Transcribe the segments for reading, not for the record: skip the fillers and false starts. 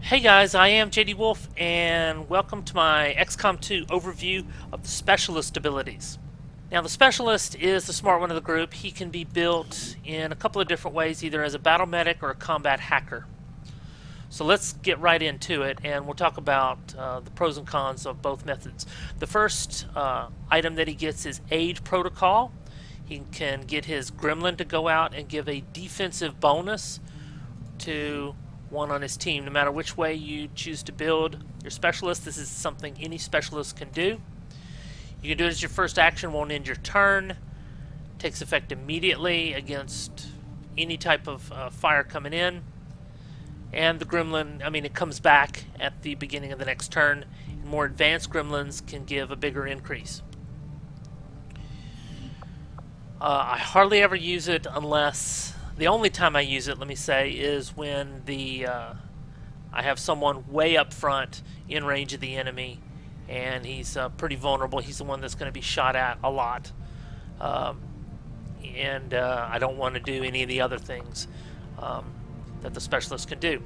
Hey guys, I am JD Wolf, and welcome to my XCOM 2 overview of the Specialist abilities. Now, the Specialist is the smart one of the group. He can be built in a couple of different ways, either as a battle medic or a combat hacker. So let's get right into it, and we'll talk about the pros and cons of both methods. The first item that he gets is Aid Protocol. He can get his Gremlin to go out and give a defensive bonus to one on his team. No matter which way you choose to build your specialist, this is something any specialist can do. You can do it as your first action, won't end your turn, takes effect immediately against any type of fire coming in, and the Gremlin, it comes back at the beginning of the next turn, and more advanced Gremlins can give a bigger increase. I hardly ever use it unless the only time I use it, let me say, is when I have someone way up front in range of the enemy, and he's pretty vulnerable. He's the one that's going to be shot at a lot, and I don't want to do any of the other things that the specialist can do.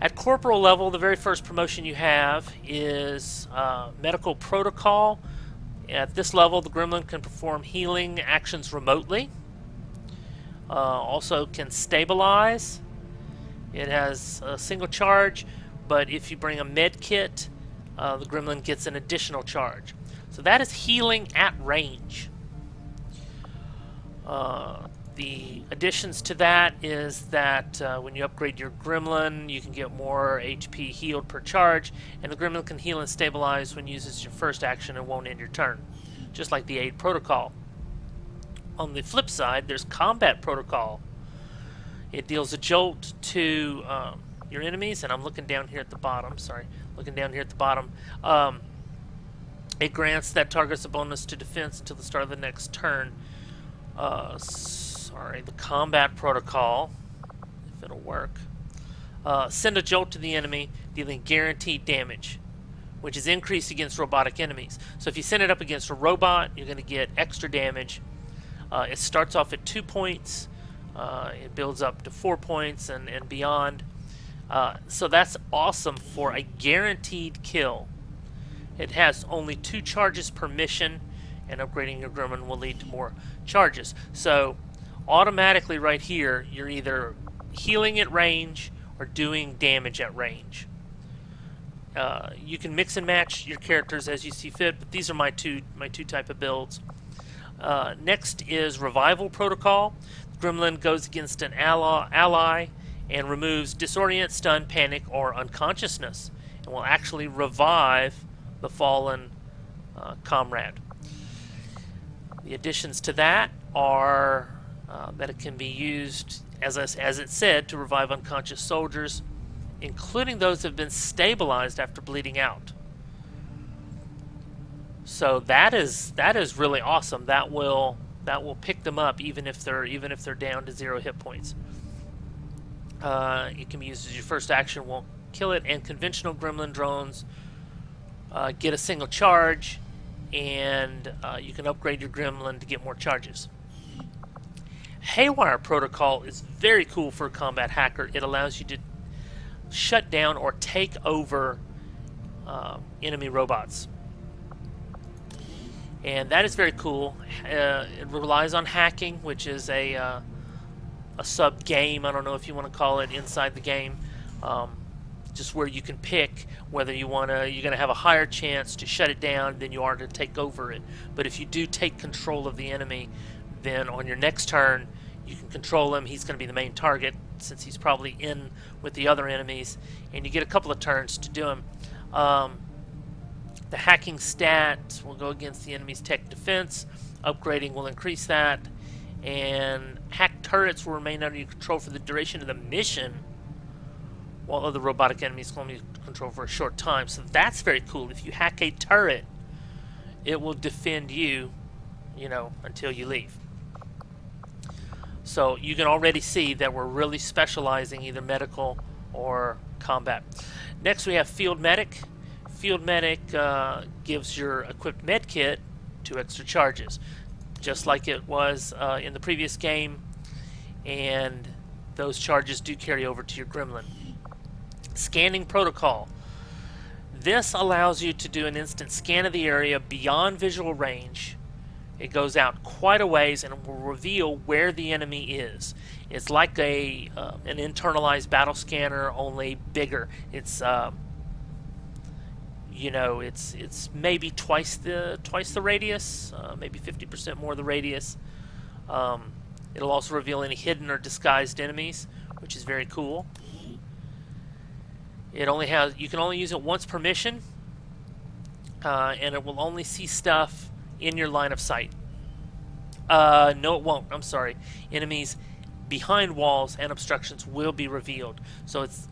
At corporal level, the very first promotion you have is Medical Protocol. At this level, the Gremlin can perform healing actions remotely. Also can stabilize. It has a single charge, but if you bring a med kit, the Gremlin gets an additional charge. So that is healing at range. The additions to that is that when you upgrade your Gremlin, you can get more HP healed per charge, and the Gremlin can heal and stabilize when used as your first action and won't end your turn, just like the Aid Protocol. On the flip side, there's Combat Protocol. It deals a jolt to your enemies, and I'm looking down here at the bottom. It grants that targets a bonus to defense until the start of the next turn. The Combat Protocol, if it'll work. Send a jolt to the enemy, dealing guaranteed damage, which is increased against robotic enemies. So if you send it up against a robot, you're going to get extra damage. It starts off at 2 points, it builds up to 4 points and beyond. So that's awesome for a guaranteed kill. It has only 2 charges per mission, and upgrading your Gremlin will lead to more charges. So automatically right here, you're either healing at range or doing damage at range. You can mix and match your characters as you see fit, but these are my two type of builds. Next is Revival Protocol. Gremlin goes against an ally and removes disorient, stun, panic, or unconsciousness, and will actually revive the fallen comrade. The additions to that are that it can be used, as it said, to revive unconscious soldiers, including those that have been stabilized after bleeding out. So that is really awesome. That will pick them up even if they're down to 0 hit points. It can be used as your first action, won't kill it, and conventional Gremlin drones get a single charge, and you can upgrade your Gremlin to get more charges. Haywire Protocol is very cool for a combat hacker. It allows you to shut down or take over enemy robots. And that is very cool. It relies on hacking, which is a sub-game, I don't know if you want to call it, inside the game. Just where you can pick whether you're going to have a higher chance to shut it down than you are to take over it. But if you do take control of the enemy, then on your next turn, you can control him. He's going to be the main target since he's probably in with the other enemies, and you get a couple of turns to do him. The hacking stat will go against the enemy's tech defense. Upgrading will increase that. And hacked turrets will remain under your control for the duration of the mission, while other robotic enemies will only control for a short time. So that's very cool. If you hack a turret, it will defend you, until you leave. So you can already see that we're really specializing either medical or combat. Next we have Field Medic. Field Medic gives your equipped med kit 2 extra charges, just like it was in the previous game, and those charges do carry over to your Gremlin. Scanning protocol. This allows you to do an instant scan of the area beyond visual range. It goes out quite a ways and will reveal where the enemy is. It's like an internalized battle scanner, only bigger. It's it's maybe twice the radius, maybe 50% more the radius. It'll also reveal any hidden or disguised enemies, which is very cool. You can only use it once per mission, and it will only see stuff in your line of sight. No, it won't. I'm sorry. Enemies behind walls and obstructions will be revealed. So it's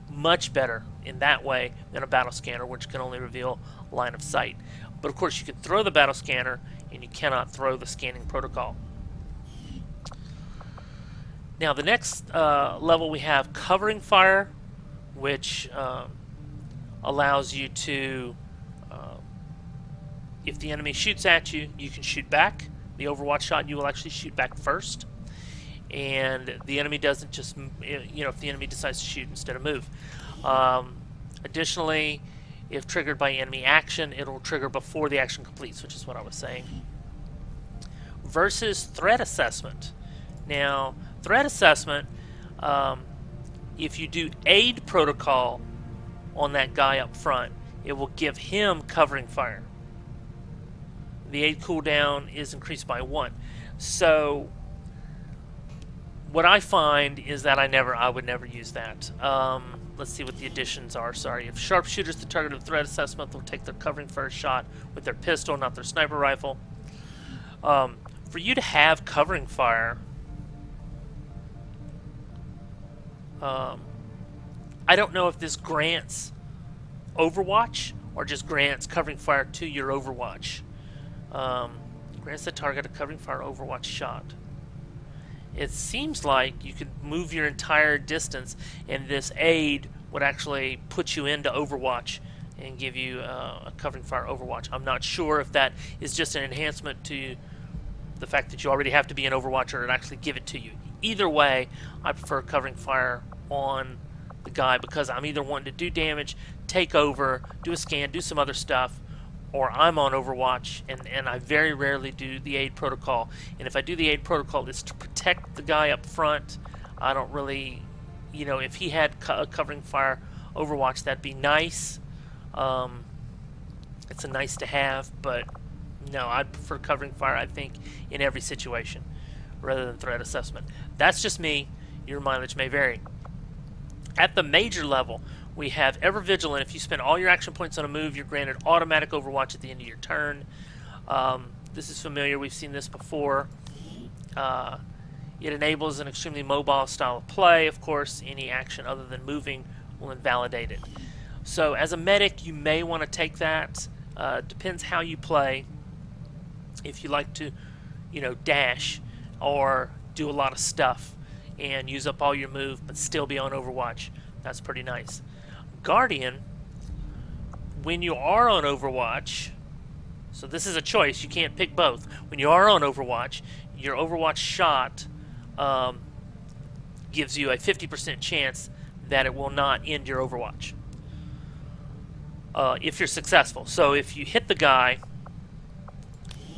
much better in that way than a battle scanner, which can only reveal line of sight. But of course, you can throw the battle scanner, and you cannot throw the scanning protocol. Now, the next level we have covering fire, which allows you to, if the enemy shoots at you, you can shoot back. The Overwatch shot, you will actually shoot back first. And the enemy doesn't just, if the enemy decides to shoot instead of move. Additionally, if triggered by enemy action, it'll trigger before the action completes, which is what I was saying. Versus threat assessment. Now, threat assessment, if you do aid protocol on that guy up front, it will give him covering fire. The aid cooldown is increased by 1. So what I find is that I would never use that. Let's see what the additions are. Sorry. If sharpshooters the target of threat assessment, they'll take their covering fire shot with their pistol, not their sniper rifle. For you to have covering fire, I don't know if this grants Overwatch or just grants covering fire to your Overwatch. Grants the target a covering fire Overwatch shot. It seems like you could move your entire distance, and this aid would actually put you into Overwatch and give you a covering fire Overwatch. I'm not sure if that is just an enhancement to the fact that you already have to be in Overwatch, or it actually give it to you. Either way, I prefer covering fire on the guy because I'm either wanting to do damage, take over, do a scan, do some other stuff, or I'm on Overwatch, and I very rarely do the aid protocol. And if I do the aid protocol, it's to protect the guy up front. I don't really, if he had covering fire Overwatch, that'd be nice. It's a nice to have, but no, I'd prefer covering fire, I think, in every situation, rather than threat assessment. That's just me. Your mileage may vary. At the major level, we have Ever Vigilant. If you spend all your action points on a move, you're granted automatic Overwatch at the end of your turn. This is familiar. We've seen this before. It enables an extremely mobile style of play. Of course, any action other than moving will invalidate it. So as a medic, you may want to take that. Depends how you play. If you like to, dash or do a lot of stuff and use up all your move but still be on Overwatch, that's pretty nice. Guardian, when you are on Overwatch, so this is a choice, you can't pick both. When you are on Overwatch, your Overwatch shot gives you a 50% chance that it will not end your Overwatch if you're successful. So if you hit the guy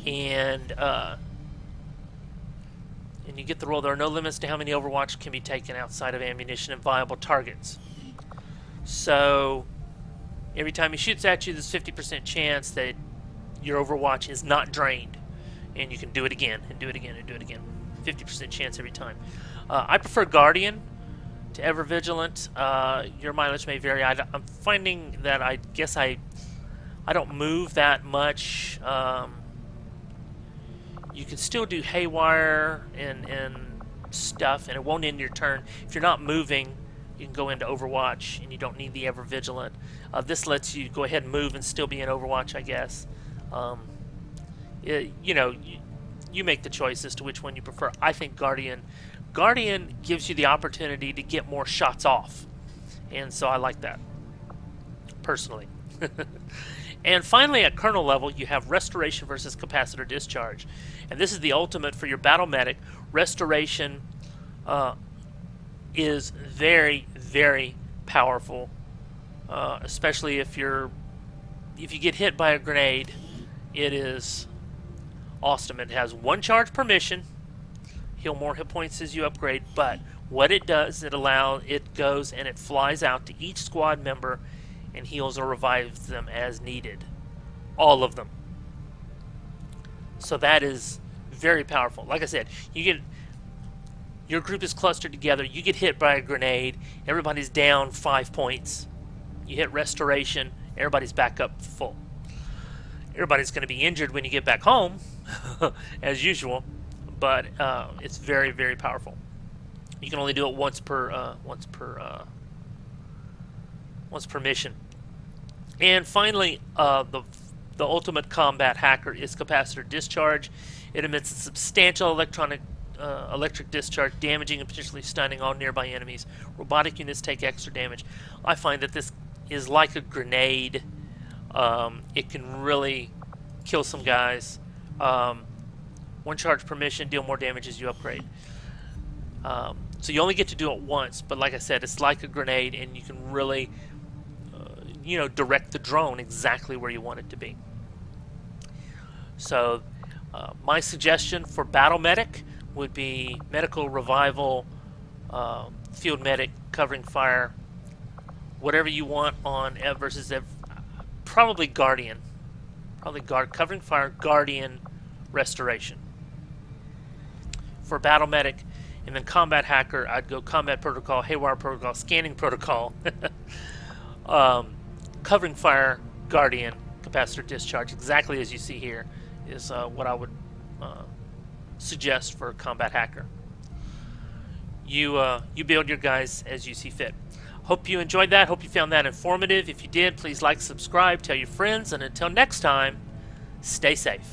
and you get the roll, there are no limits to how many Overwatch can be taken outside of ammunition and viable targets. So every time he shoots at you, there's 50% chance that your Overwatch is not drained, and you can do it again and do it again and do it again. 50% chance every time. I prefer Guardian to Ever Vigilant. Your mileage may vary. I'm finding that I don't move that much. You can still do haywire and stuff, and it won't end your turn. If you're not moving, you can go into Overwatch, and you don't need the Ever Vigilant. This lets you go ahead and move and still be in Overwatch, I guess. You make the choice as to which one you prefer. I think Guardian gives you the opportunity to get more shots off, and so I like that, personally. And finally, at Colonel level, you have Restoration versus Capacitor Discharge. And this is the ultimate for your battle medic. Restoration is very, very powerful, especially if you get hit by a grenade. It is awesome. It has 1 charge per mission, heal more hit points as you upgrade, but what it does, it goes and it flies out to each squad member and heals or revives them as needed. All of them. So that is very powerful. Like I said, your group is clustered together, you get hit by a grenade, everybody's down 5 points. You hit restoration, everybody's back up full. Everybody's going to be injured when you get back home, as usual, but it's very, very powerful. You can only do it once per mission. And finally, the ultimate combat hacker is Capacitor Discharge. It emits a substantial electric discharge, damaging and potentially stunning all nearby enemies. Robotic units take extra damage. I find that this is like a grenade. It can really kill some guys. 1 charge per mission, deal more damage as you upgrade. So you only get to do it once, but like I said, it's like a grenade, and you can really, direct the drone exactly where you want it to be. So my suggestion for Battle Medic would be Medical Revival, Field Medic, Covering Fire, whatever you want on versus probably Guardian. Covering Fire, Guardian, Restoration. For Battle Medic, and then Combat Hacker, I'd go Combat Protocol, Haywire Protocol, Scanning Protocol, Covering Fire, Guardian, Capacitor Discharge, exactly as you see here, is what I would suggest for Combat Hacker. You build your guys as you see fit. Hope you enjoyed that. Hope you found that informative. If you did, please like, subscribe, tell your friends, and until next time, stay safe.